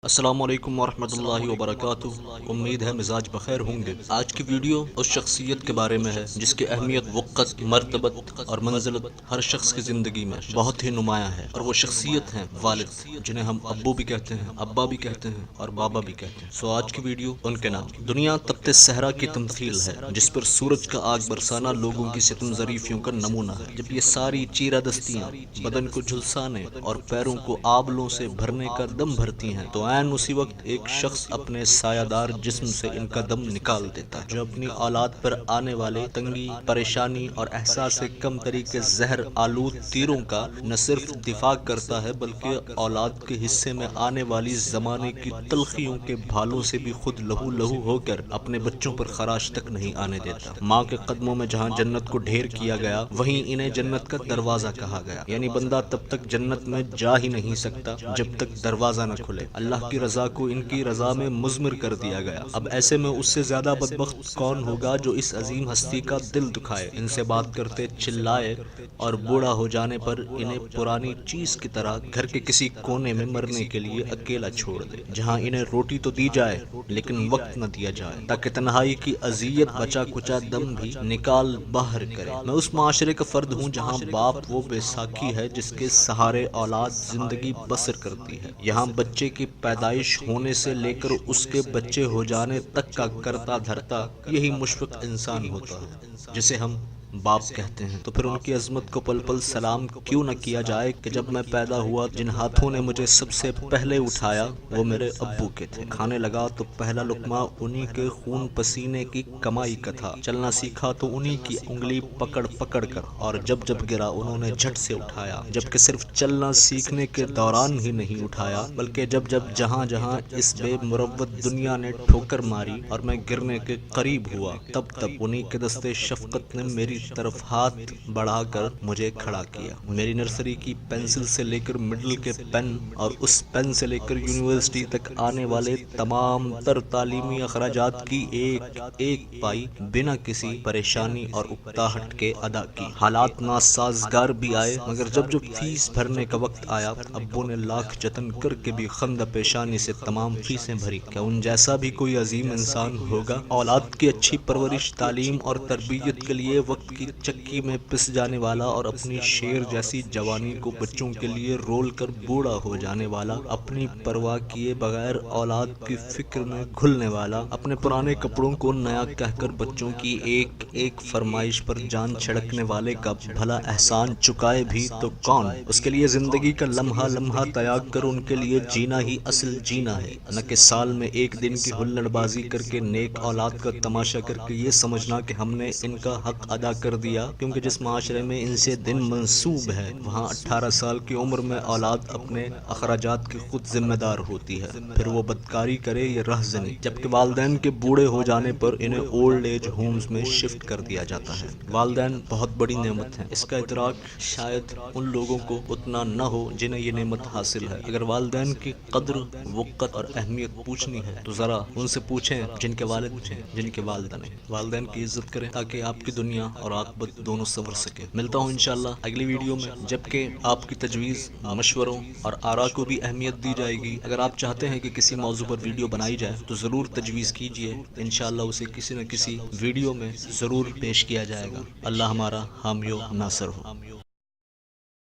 السلام علیکم ورحمۃ اللہ وبرکاتہ۔ امید ہے مزاج بخیر ہوں گے۔ آج کی ویڈیو اس شخصیت کے بارے میں ہے جس کی اہمیت، وقت، مرتبت اور منزلت ہر شخص کی زندگی میں بہت ہی نمایاں ہے، اور وہ شخصیت ہیں والد، جنہیں ہم ابو بھی کہتے ہیں، ابا بھی کہتے ہیں اور بابا بھی کہتے ہیں۔ سو آج کی ویڈیو ان کے نام۔ دنیا تپتے صحرا کی تمثیل ہے جس پر سورج کا آگ برسانا لوگوں کی ستم ظریفیوں کا نمونہ ہے۔ جب یہ ساری چیرہ دستیاں بدن کو جھلسانے اور پیروں کو آبلوں سے بھرنے کا دم بھرتی ہیں تو عین اسی وقت ایک شخص اپنے سایہ دار جسم سے ان کا دم نکال دیتا ہے، جو اپنی اولاد پر آنے والے تنگی، پریشانی اور احساس کم تری کے زہر آلود تیروں کا نہ صرف دفاع کرتا ہے بلکہ اولاد کے حصے میں آنے والی زمانے کی تلخیوں کے بھالوں سے بھی خود لہو لہو ہو کر اپنے بچوں پر خراش تک نہیں آنے دیتا۔ ماں کے قدموں میں جہاں جنت کو ڈھیر کیا گیا وہیں انہیں جنت کا دروازہ کہا گیا، یعنی بندہ تب تک جنت میں جا ہی نہیں سکتا جب تک دروازہ نہ کھلے۔ اللہ کی رضا کو ان کی رضا میں مضمر کر دیا گیا۔ اب ایسے میں اس سے زیادہ بدبخت کون ہوگا جو اس عظیم ہستی کا دل دکھائے، ان سے بات کرتے چلائے اور بوڑھا ہو جانے پر انہیں پرانی چیز کی طرح گھر کے کسی کونے میں مرنے کے لیے اکیلا چھوڑ دے، جہاں انہیں روٹی تو دی جائے لیکن وقت نہ دیا جائے، تاکہ تنہائی کی اذیت بچا کچا دم بھی نکال باہر کرے۔ میں اس معاشرے کا فرد ہوں جہاں باپ وہ بیساکھی ہے جس کے سہارے اولاد زندگی بسر کرتی ہے۔ یہاں بچے کی پیدائش ہونے سے لے کر اس کے بچے ہو جانے تک کا کرتا دھرتا یہی مشفق انسان ہوتا ہے جسے ہم باپ کہتے ہیں۔ تو پھر ان کی عظمت کو پل پل سلام کیوں نہ کیا جائے کہ جب میں پیدا ہوا جن ہاتھوں نے مجھے سب سے پہلے اٹھایا وہ میرے ابو کے تھے۔ کھانے لگا تو پہلا لقمہ انہی کے خون پسینے کی کمائی کا تھا۔ چلنا سیکھا تو انہی کی انگلی پکڑ پکڑ کر، اور جب جب گرا انہوں نے جھٹ سے اٹھایا، جبکہ صرف چلنا سیکھنے کے دوران ہی نہیں اٹھایا بلکہ جب جب جہاں جہاں اس بے مروت دنیا نے ٹھوکر ماری اور میں گرنے کے قریب ہوا تب تب انہی کے دستے شفقت نے میری طرف ہاتھ بڑھا کر مجھے کھڑا کیا۔ میری نرسری کی پینسل سے لے کر مڈل کے پین اور اس پین سے لے کر یونیورسٹی تک آنے والے تمام تر تعلیمی اخراجات کی ایک ایک پائی بنا کسی پریشانی اور اکتاہٹ کے ادا کی۔ حالات ناسازگار بھی آئے مگر جب جب فیس بھرنے کا وقت آیا ابو نے لاکھ جتن کر کے بھی خندہ پیشانی سے تمام فیسیں بھری۔ کیا ان جیسا بھی کوئی عظیم انسان ہوگا؟ اولاد کی اچھی پرورش، تعلیم اور تربیت کے لیے وقت کی چکی میں پس جانے والا اور اپنی شیر جیسی جوانی کو بچوں کے لیے رول کر بوڑھا ہو جانے والا، اپنی پرواہ کیے بغیر اولاد کی فکر میں گھلنے والا، اپنے پرانے کپڑوں کو نیا کہہ کر بچوں کی ایک ایک فرمائش پر جان چھڑکنے والے کا بھلا احسان چکائے بھی تو کون؟ اس کے لیے زندگی کا لمحہ لمحہ تیاگ کر ان کے لیے جینا ہی اصل جینا ہے، نہ کہ سال میں ایک دن کی ہلڑ بازی کر کے نیک اولاد کا تماشا کر کے یہ سمجھنا کہ ہم نے ان کا حق ادا کر دیا، کیونکہ جس معاشرے میں ان سے دن منسوب ہے وہاں 18 سال کی عمر میں اولاد اپنے اخراجات کی خود ذمہ دار ہوتی ہے، پھر وہ بدکاری کرے یا رہزنی، جبکہ والدین کے بوڑھے ہو جانے پر انہیں اولڈ ایج ہومز میں شفٹ کر دیا جاتا ہے۔ والدین بہت بڑی نعمت ہیں، اس کا ادراک شاید ان لوگوں کو اتنا نہ ہو جنہیں یہ نعمت حاصل ہے۔ اگر والدین کی قدر، وقت اور اہمیت پوچھنی ہے تو ذرا ان سے پوچھیں جن کے والد ہیں، جن کے والدہ نہیں۔ والدین کی عزت کریں تاکہ آپ کی دنیا اور عاقبت دونوں سنور سکے۔ ملتا ہوں انشاءاللہ اگلی ویڈیو میں، جبکہ آپ کی تجویز، مشوروں اور آراء کو بھی اہمیت دی جائے گی۔ اگر آپ چاہتے ہیں کہ کسی موضوع پر ویڈیو بنائی جائے تو ضرور تجویز کیجیے، انشاءاللہ اسے کسی نہ کسی ویڈیو میں ضرور پیش کیا جائے گا۔ اللہ ہمارا حامی و ناصر ہو۔